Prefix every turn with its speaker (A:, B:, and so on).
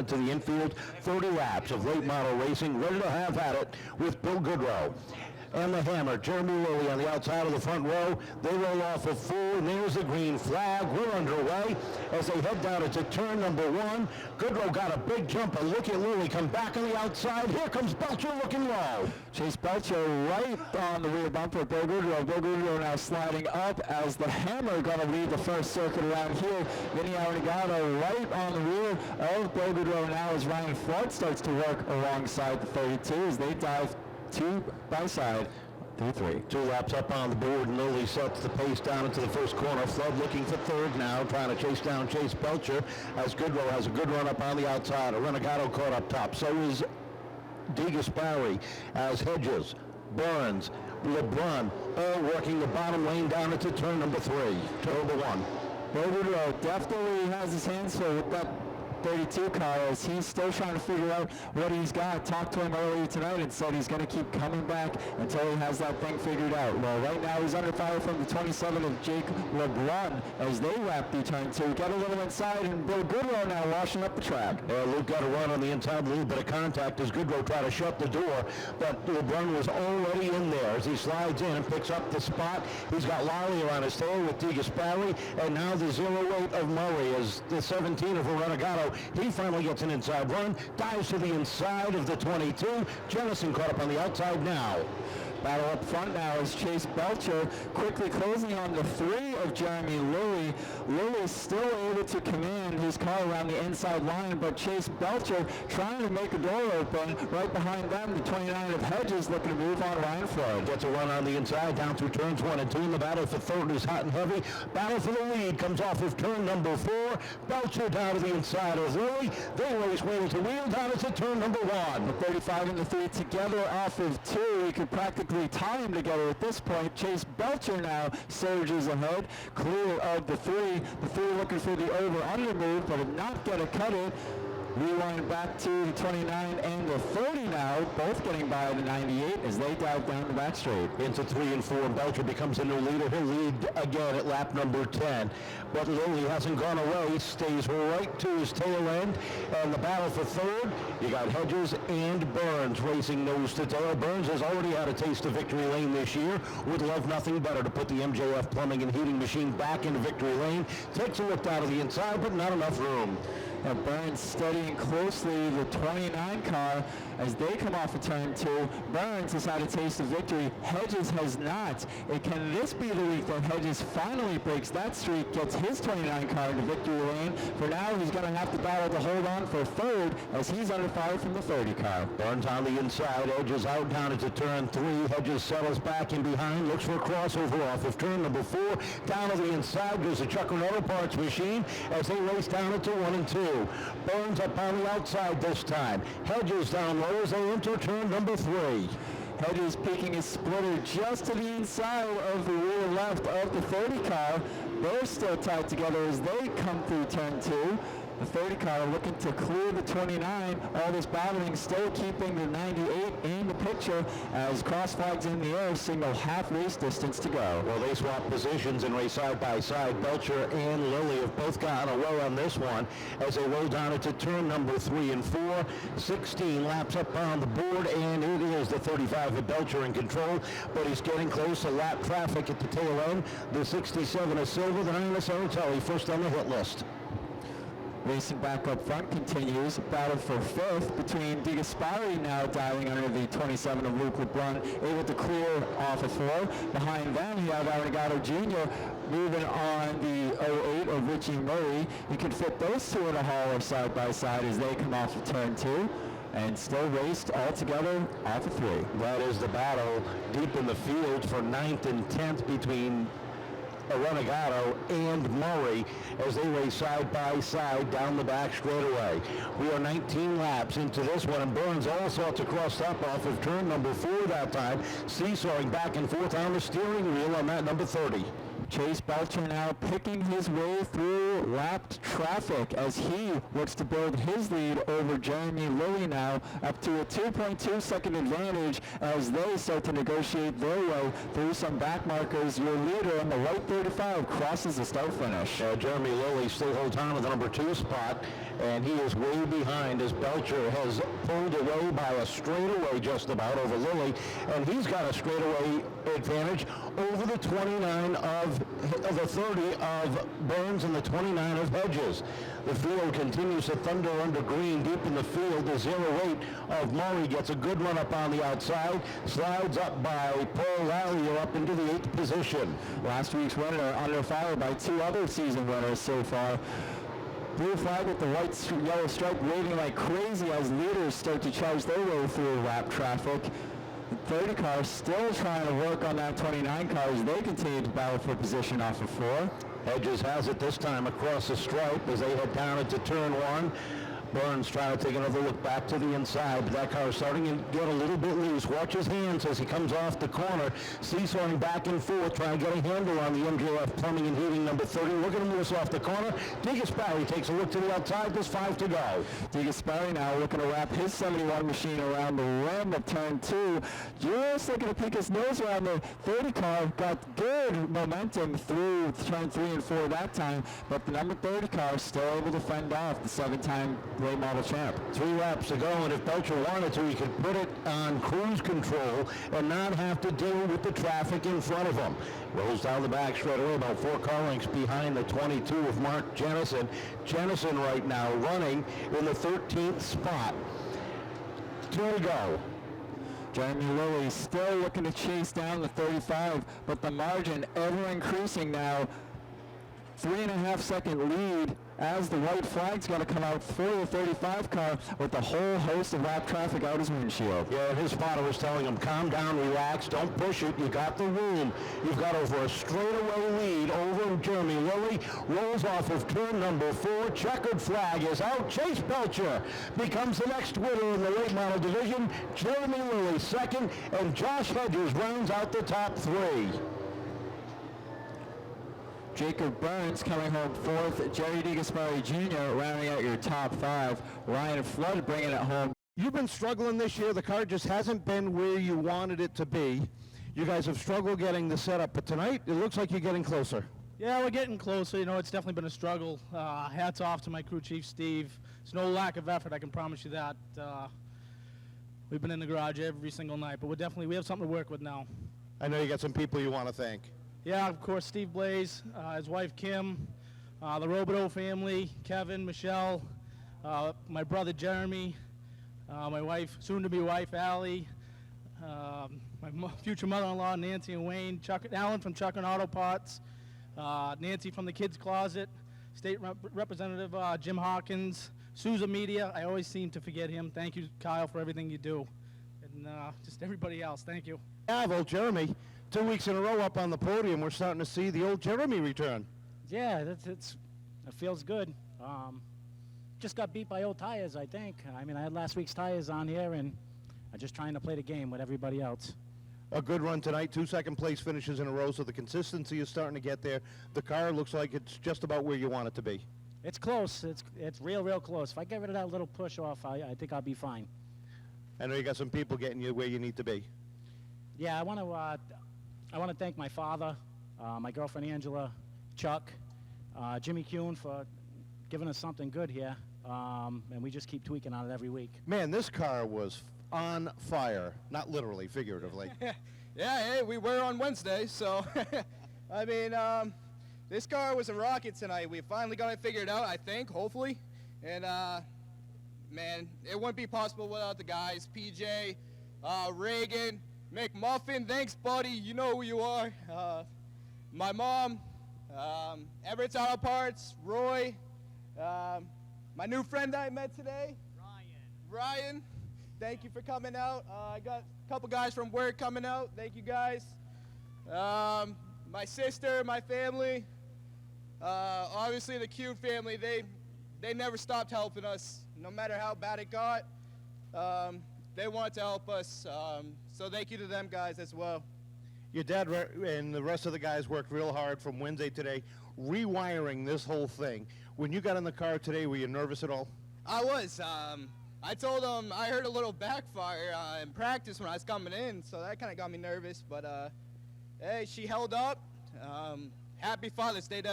A: into the infield. 30 laps of late model racing, ready to have at it with Bill Goodrow. And the hammer, Jeremy Lilly on the outside of the front row. They roll off of full, and there's the green flag. We're underway as they head down into turn number 1. Goodrow got a big jump, and look at Lilly come back on the outside. Here comes Belcher looking low.
B: Chase Belcher right on the rear bumper. Bill Goodrow. Bill Goodrow now sliding up as the hammer going to lead the first circuit around here. Vinny Arnegado right on the rear of Bill Goodrow now as Ryan Flood starts to work alongside the 32 as they dive 2 by side, 3-3.
A: 2 laps up on the board, and Lilly sets the pace down into the first corner. Flood looking for third now, trying to chase down Chase Belcher as Goodrow has a good run up on the outside. Renegado caught up top. So is DeGasperi as Hedges, Burns, LeBrun, all working the bottom lane down into turn number 3. Turn number 1.
B: Bill Goodrow definitely has his hands full with that 32 car as he's still trying to figure out what he's got. Talked to him earlier tonight and said he's going to keep coming back until he has that thing figured out. Well, right now he's under fire from the 27 of Jake LeBrun as they wrap the turn 2. Get a little inside, and Bill Goodrow now washing up the track.
A: Luke got a run on the inside, a little bit of contact as Goodrow tried to shut the door, but LeBrun was already in there as he slides in and picks up the spot. He's got Lally on his tail with DeGasperi, and now the 08 of Murray as the 17 of Renegado. He finally gets an inside run, dives to the inside of the 22. Jennison caught up on the outside now.
B: Battle up front now is Chase Belcher quickly closing on the 3 of Jeremy Lilly. Lilly still able to command his car around the inside line, but Chase Belcher trying to make a door open. Right behind them, the 29 of Hedges looking to move on Ryan Flood.
A: Gets a run on the inside down through turns 1 and 2. And the battle for third is hot and heavy. Battle for the lead comes off of turn number 4. Belcher down to the inside of Lilly. They race wheel to wheel down into turn number 1.
B: The 35 and the 3 together off of 2. You could practically tie them together at this point. Chase Belcher now surges ahead, clear of the 3. The 3 looking for the over-under move, but did not get a cut in. Rewind back to the 29 and the 30 now, both getting by the 98 as they dive down the back straight.
A: Into 3 and 4, and Belcher becomes a new leader. He'll lead again at lap number 10. But Lilly hasn't gone away, stays right to his tail end. And the battle for third, you got Hedges and Burns racing nose to tail. Burns has already had a taste of victory lane this year. Would love nothing better to put the MJF plumbing and heating machine back into victory lane. Takes a look down to the inside, but not enough room.
B: Burns studying closely the 29 car as they come off of turn 2. Burns has had a taste of victory. Hedges has not. Can this be the week that Hedges finally breaks that streak, gets his 29 car into victory lane? For now, he's going to have to battle to hold on for third as he's under fire from the 30 car.
A: Burns on the inside, Hedges out down into turn 3. Hedges settles back in behind, looks for a crossover off of turn number 4. Down to the inside goes the Chuck Auto Parts machine as they race down into 1 and 2. Burns up on the outside this time. Hedges down low as they enter turn number 3.
B: Hedges peeking his splitter just to the inside of the rear left of the 30 car. They're still tied together as they come through turn 2. The 30 car looking to clear the 29. All this battling still keeping the 98 in the picture as cross flags in the air signal half race distance to go.
A: Well, they swap positions and race side by side. Belcher and Lilly have both gotten away on this one as they roll down into turn number 3 and 4. 16 laps up on the board, and it is the 35 of Belcher in control, but he's getting close to lap traffic at the tail end. The 67 of Silver, the 9 of Saratelli, first on the hit list.
B: Racing back up front continues. Battle for 5th between DeGasperi now dialing under the 27 of Luke LeBrun, able to clear off of 4. Behind them, you have Arnegado Jr. moving on the 08 of Richie Murray. You can fit those two in a hauler side by side as they come off of turn 2. And still raced all together off of 3.
A: That is the battle deep in the field for 9th and 10th between Renegado and Murray as they race side by side down the back straightaway. We are 19 laps into this one, and Burns all sorts of crossed up off of turn number 4 that time, seesawing back and forth on the steering wheel on that number 30.
B: Chase Belcher now picking his way through lapped traffic as he looks to build his lead over Jeremy Lilly now up to a 2.2 second advantage as they start to negotiate their way through some back markers. Your leader on the right 35 crosses the start finish.
A: Jeremy Lilly still holds on to the number 2 spot, and he is way behind as Belcher has pulled away by a straightaway just about over Lilly, and he's got a straightaway advantage over the 29 of the 30 of Burns and the 29 of Hedges. The field continues to thunder under green deep in the field. The 08 of Murray gets a good run up on the outside, slides up by Paul Lallier up into the 8th position.
B: Last week's winner under fire by 2 other season winners so far. Blue flag with the white yellow stripe waving like crazy as leaders start to charge their way through lap traffic. The 30 car still trying to work on that 29 car as they continue to battle for position off of 4.
A: Hedges has it this time across the stripe as they head down into turn 1. Burns trying to take another look back to the inside, but that car is starting to get a little bit loose. Watch his hands as he comes off the corner, seesawing back and forth, trying to get a handle on the MJF Plumbing and Heating number 30. Look at him loose off the corner. DeGasperi takes a look to the outside. There's 5 to go.
B: DeGasperi now looking to wrap his 71 machine around the rim of turn 2. Just looking to pick his nose around the 30 car. Got good momentum through turn 3 and 4 that time, but the number 30 car still able to fend off the 7-time late model champ.
A: 3 laps to go, and if Belcher wanted to, he could put it on cruise control and not have to deal with the traffic in front of him. Rolls down the back straight away, about 4 car lengths behind the 22 of Mark Jennison. Jennison right now running in the 13th spot. 2 to go.
B: Jeremy Lilly still looking to chase down the 35, but the margin ever increasing now. 3.5 second lead as the white flag's going to come out for the 35 car with a whole host of lap traffic out his windshield.
A: Yeah, and his spotter was telling him, calm down, relax, don't push it, you got the room. You've got over a straightaway lead over Jeremy Lilly. Rolls off of turn number 4. Checkered flag is out. Chase Belcher becomes the next winner in the late model division. Jeremy Lilly second, and Josh Hedges rounds out the top 3.
B: Jacob Burns coming home 4th. Jerry DeGasperi Jr. rounding out your top 5. Ryan Flood bringing it home.
A: You've been struggling this year. The car just hasn't been where you wanted it to be. You guys have struggled getting the setup, but tonight it looks like you're getting closer.
C: Yeah, we're getting closer. You know, it's definitely been a struggle. Hats off to my crew chief, Steve. It's no lack of effort, I can promise you that. We've been in the garage every single night, but we have something to work with now.
A: I know you got some people you want to thank.
C: Yeah, of course, Steve Blaze, his wife Kim, the Robideau family, Kevin, Michelle, my brother Jeremy, my wife, soon-to-be wife Allie, my future mother-in-law Nancy and Wayne, Alan from Chuck and Auto Parts, Nancy from the Kids Closet, State Representative Jim Hawkins, Sousa Media. I always seem to forget him. Thank you, Kyle, for everything you do, and just everybody else. Thank you.
A: Well, Jeremy. 2 weeks in a row up on the podium, we're starting to see the old Jeremy return.
D: Yeah, it feels good. Just got beat by old tires, I think. I mean, I had last week's tires on here, and I'm just trying to play the game with everybody else.
A: A good run tonight, 2 second-place finishes in a row, so the consistency is starting to get there. The car looks like it's just about where you want it to be.
D: It's close. It's real close. If I get rid of that little push-off, I think I'll be fine.
A: I know you got some people getting you where you need to be.
D: Yeah, I want to thank my father, my girlfriend Angela, Chuck, Jimmy Kuhn for giving us something good here, and we just keep tweaking on it every week.
A: Man, this car was on fire, not literally, figuratively.
E: Yeah, hey, we were on Wednesday, so, I mean, this car was a rocket tonight. We finally got it figured out, I think, hopefully, and, man, it wouldn't be possible without the guys, PJ, Reagan, McMuffin, thanks, buddy. You know who you are. My mom, Everett's Auto Parts, Roy, my new friend that I met today, Ryan. Thank you for coming out. I got a couple guys from work coming out. Thank you, guys. My sister, my family, obviously the Cute family. They never stopped helping us, no matter how bad it got. They wanted to help us. So thank you to them guys as well.
F: Your dad and the rest of the guys worked real hard from Wednesday today, rewiring this whole thing. When you got in the car today, were you nervous at all?
E: I was. I told him I heard a little backfire in practice when I was coming in, so that kind of got me nervous. But hey, she held up. Happy Father's Day, Dad.